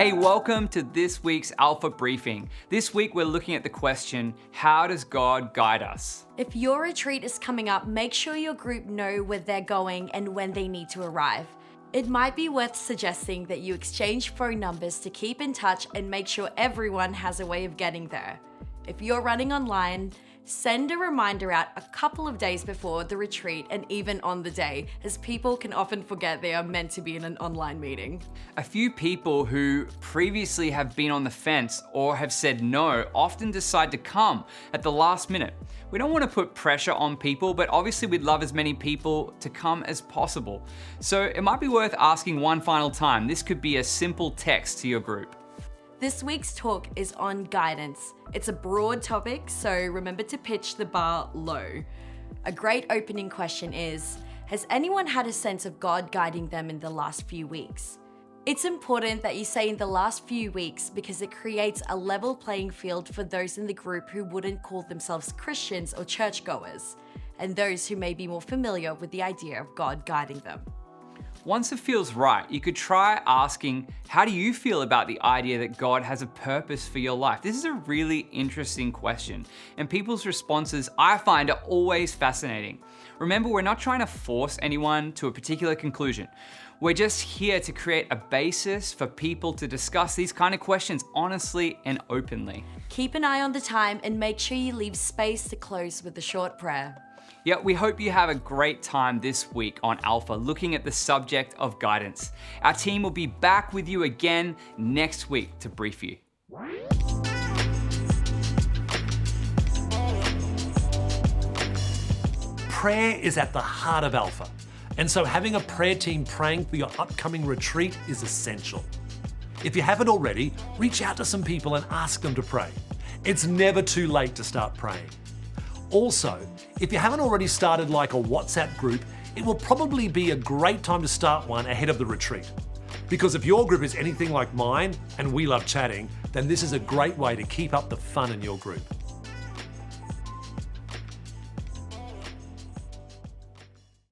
Hey, welcome to this week's Alpha Briefing. This week we're looking at the question, how does God guide us? If your retreat is coming up, make sure your group know where they're going and when they need to arrive. It might be worth suggesting that you exchange phone numbers to keep in touch and make sure everyone has a way of getting there. If you're running online, send a reminder out a couple of days before the retreat and even on the day, as people can often forget they are meant to be in an online meeting. A few people who previously have been on the fence or have said no often decide to come at the last minute. We don't want to put pressure on people, but obviously we'd love as many people to come as possible. So it might be worth asking one final time. This could be a simple text to your group. This week's talk is on guidance. It's a broad topic, so remember to pitch the bar low. A great opening question is, has anyone had a sense of God guiding them in the last few weeks? It's important that you say in the last few weeks because it creates a level playing field for those in the group who wouldn't call themselves Christians or churchgoers, and those who may be more familiar with the idea of God guiding them. Once it feels right, you could try asking, how do you feel about the idea that God has a purpose for your life? This is a really interesting question, and people's responses I find are always fascinating. Remember, we're not trying to force anyone to a particular conclusion. We're just here to create a basis for people to discuss these kind of questions honestly and openly. Keep an eye on the time and make sure you leave space to close with a short prayer. Yeah, we hope you have a great time this week on Alpha looking at the subject of guidance. Our team will be back with you again next week to brief you. Prayer is at the heart of Alpha, and so having a prayer team praying for your upcoming retreat is essential. If you haven't already, reach out to some people and ask them to pray. It's never too late to start praying. Also, if you haven't already started like a WhatsApp group, it will probably be a great time to start one ahead of the retreat. Because if your group is anything like mine, and we love chatting, then this is a great way to keep up the fun in your group.